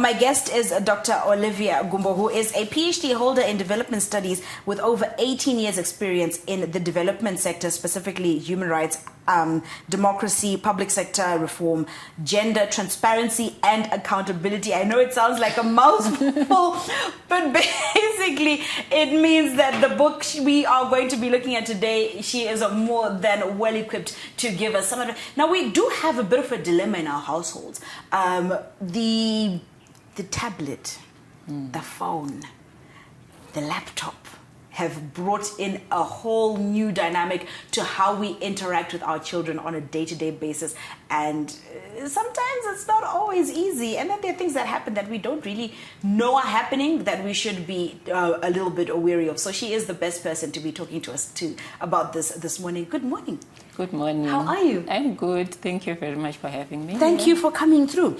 my guest is Dr. Olivia Gumbo, who is a PhD holder in development studies with over 18 years experience in the development sector, specifically human rights, democracy, public sector reform, gender, transparency, and accountability. I know it sounds like a mouthful, but basically it means that the book we are going to be looking at today, she is more than well equipped to give us some of it. Now, we do have a bit of a dilemma in our households. The tablet, the phone, the laptop have brought in a whole new dynamic to how we interact with our children on a day-to-day basis. And sometimes it's not always easy. And then there are things that happen that we don't really know are happening that we should be a little bit wary of. So she is the best person to be talking to us about this morning. Good morning. Good morning. How are you? I'm good. Thank you very much for having me. Thank you for coming through.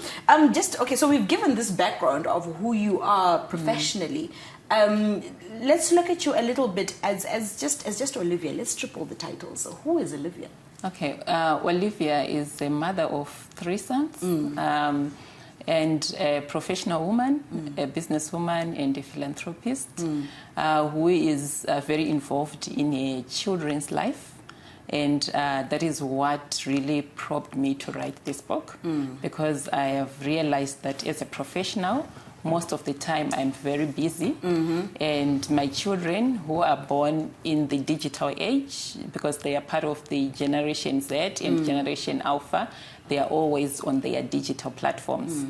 So we've given this background of who you are professionally. Let's look at you a little bit as just Olivia. Let's strip all the titles. So who is Olivia? Okay, Olivia is a mother of 3 sons, and a professional woman, a businesswoman, and a philanthropist who is very involved in a children's life. And that is what really prompted me to write this book, because I have realized that as a professional, most of the time I'm very busy, and my children who are born in the digital age, because they are part of the Generation Z and Generation Alpha, they are always on their digital platforms.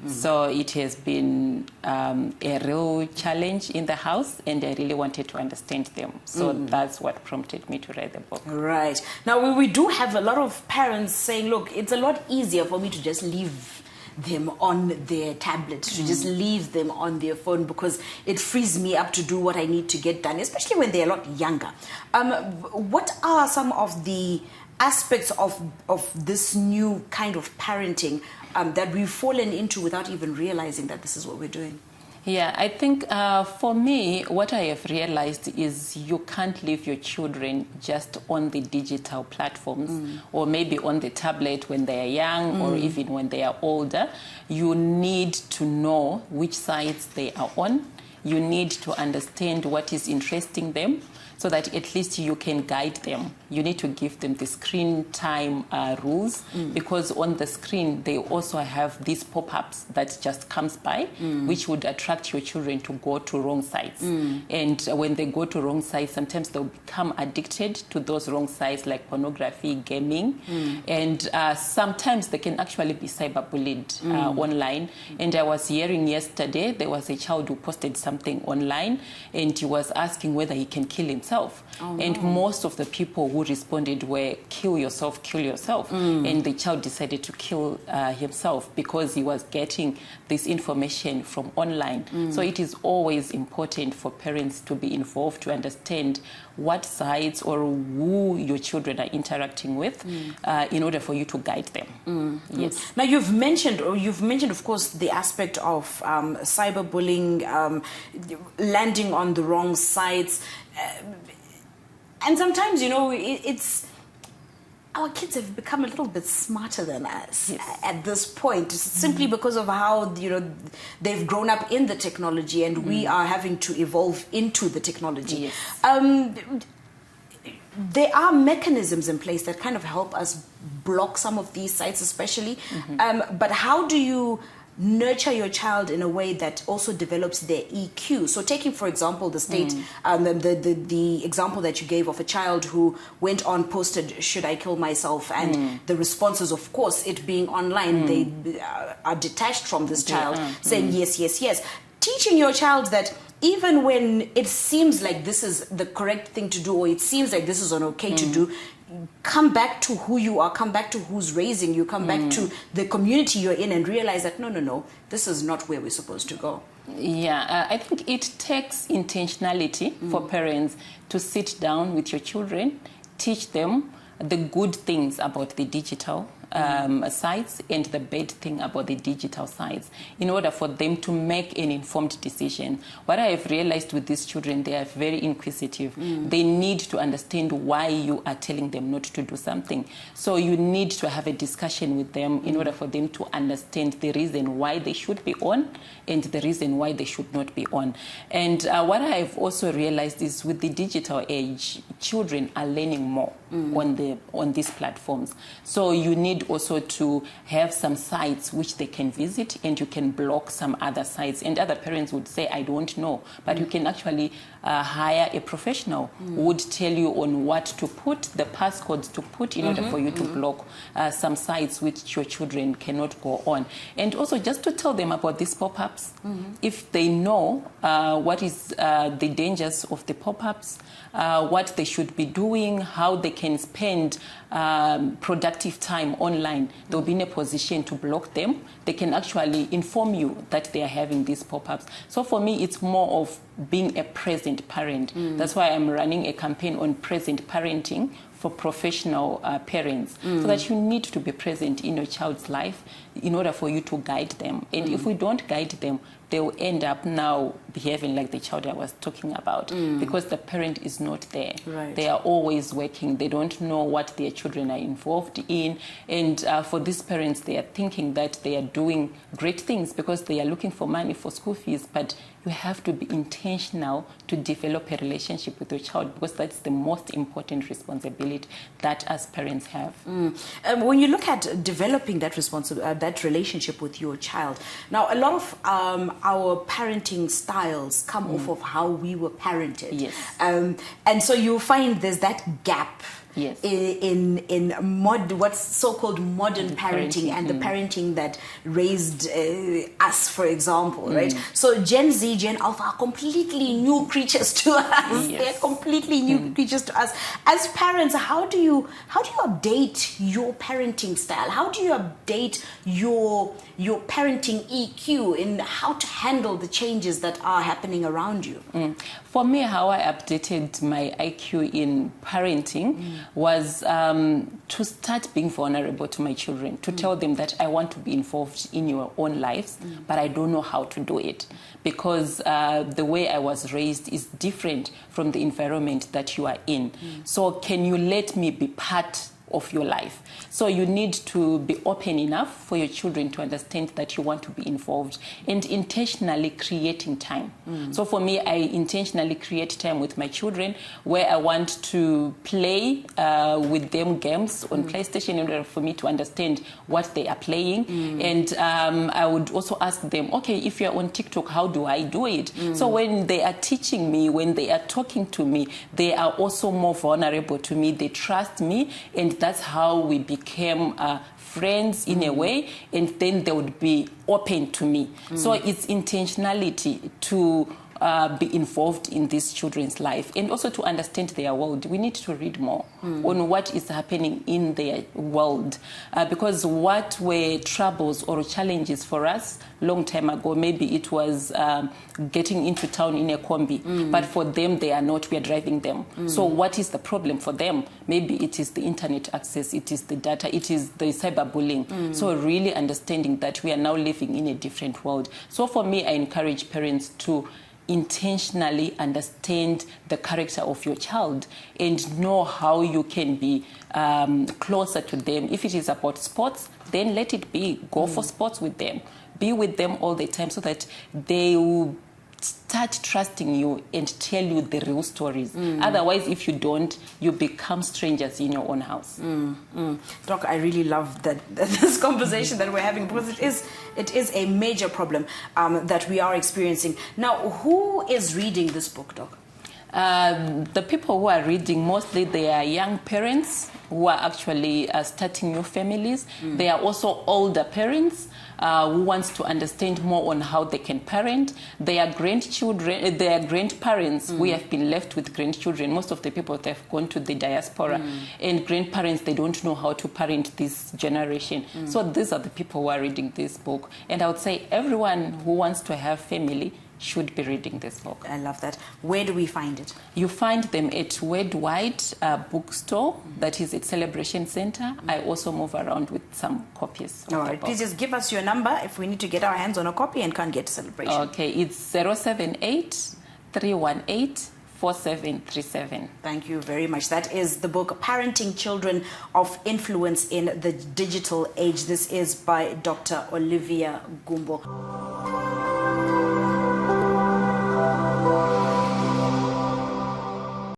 So it has been a real challenge in the house, and I really wanted to understand them. So that's what prompted me to write the book. Right. Now, we do have a lot of parents saying, look, it's a lot easier for me to just leave them on their tablet, to just leave them on their phone, because it frees me up to do what I need to get done, especially when they're a lot younger. What are some of the aspects of this new kind of parenting that we've fallen into without even realizing that this is what we're doing? Yeah, I think for me, what I have realized is you can't leave your children just on the digital platforms or maybe on the tablet when they are young or even when they are older. You need to know which sites they are on. You need to understand what is interesting them, so that at least you can guide them. You need to give them the screen time rules, because on the screen they also have these pop-ups that just comes by, which would attract your children to go to wrong sites. And when they go to wrong sites, sometimes they'll become addicted to those wrong sites like pornography, gaming, and sometimes they can actually be cyberbullied online. And I was hearing yesterday, there was a child who posted something online, and he was asking whether he can kill himself. And most of the people who responded were kill yourself, kill yourself. And the child decided to kill himself because he was getting this information from online. So it is always important for parents to be involved, to understand what sites or who your children are interacting with in order for you to guide them. Yes. Now, you've mentioned, of course, the aspect of cyberbullying, landing on the wrong sites. And sometimes, it's our kids have become a little bit smarter than us at this point, simply because of how they've grown up in the technology, and we are having to evolve into the technology. There are mechanisms in place that kind of help us block some of these sites, especially. But how do you nurture your child in a way that also develops their EQ? So taking, for example, the state, the example that you gave of a child who went on, posted, should I kill myself? And the responses, of course, it being online, they are detached from this child, saying yes, yes, yes. Teaching your child that even when it seems like this is the correct thing to do, or it seems like this is an okay to do, come back to who you are, come back to who's raising you, come back to the community you're in, and realize that no, this is not where we're supposed to go. Yeah, I think it takes intentionality for parents to sit down with your children, teach them the good things about the digital sites and the bad thing about the digital sites in order for them to make an informed decision. What I have realized with these children, they are very inquisitive. They need to understand why you are telling them not to do something. So you need to have a discussion with them in order for them to understand the reason why they should be on and the reason why they should not be on. And what I've also realized is with the digital age, children are learning more on these platforms. So you need also to have some sites which they can visit, and you can block some other sites. And other parents would say, I don't know. But you can actually hire a professional who would tell you on what to put, the passcodes to put in order for you to block some sites which your children cannot go on. And also just to tell them about these pop-ups, if they know what is the dangers of the pop-ups, what they should be doing, how they can spend productive time online, they'll be in a position to block them. They can actually inform you that they are having these pop-ups. So for me, it's more of being a present parent. That's why I'm running a campaign on present parenting for professional parents, so that you need to be present in your child's life in order for you to guide them. And if we don't guide them, they will end up now behaving like the child I was talking about, because the parent is not there. Right. They are always working. They don't know what their children are involved in. And for these parents, they are thinking that they are doing great things because they are looking for money for school fees. But you have to be intentional to develop a relationship with your child, because that's the most important responsibility that as parents have. When you look at developing that that relationship with your child, now a lot of our parenting styles come off of how we were parented. Yes. And so you find there's that gap. Yes. In what's so-called modern parenting and the parenting that raised us, for example, right? So Gen Z, Gen Alpha are completely new creatures to us. Yes. They're completely new creatures to us. As parents, how do you update your parenting style? How do you update your parenting EQ in how to handle the changes that are happening around you? For me, how I updated my IQ in parenting was to start being vulnerable to my children, to tell them that I want to be involved in your own lives, but I don't know how to do it, because the way I was raised is different from the environment that you are in. So can you let me be part of your life? So you need to be open enough for your children to understand that you want to be involved, and intentionally creating time. So for me, I intentionally create time with my children where I want to play with them games on PlayStation in order for me to understand what they are playing. And I would also ask them, okay, if you're on TikTok, how do I do it? So when they are teaching me, when they are talking to me, they are also more vulnerable to me. They trust me, and that's how we became friends in a way, and then they would be open to me. So it's intentionality to be involved in these children's life, and also to understand their world. We need to read more on what is happening in their world, because what were troubles or challenges for us long time ago, maybe it was getting into town in a combi, but for them they are not, we are driving them. So what is the problem for them? Maybe it is the internet access, it is the data, it is the cyberbullying. So really understanding that we are now living in a different world. So for me, I encourage parents to intentionally understand the character of your child and know how you can be closer to them. If it is about sports, then let it be. Go for sports with them. Be with them all the time so that they will start trusting you and tell you the real stories. Otherwise, if you don't, you become strangers in your own house. Doc, I really love that this conversation that we're having, because it is a major problem that we are experiencing. Now, who is reading this book, Doc? The people who are reading, mostly they are young parents who are actually starting new families. They are also older parents who wants to understand more on how they can parent. They are grandchildren, they are grandparents who have been left with grandchildren. Most of the people that have gone to the diaspora, and grandparents, they don't know how to parent this generation. So these are the people who are reading this book. And I would say everyone who wants to have family should be reading this book. I love that. Where do we find it? You find them at Worldwide Bookstore, that is at Celebration Center. I also move around with some copies. All right, please just give us your number if we need to get our hands on a copy and can't get to Celebration. Okay, it's 078-318-4737. Thank you very much. That is the book, Parenting Children of Influence in the Digital Age. This is by Dr. Olivia Gumbo.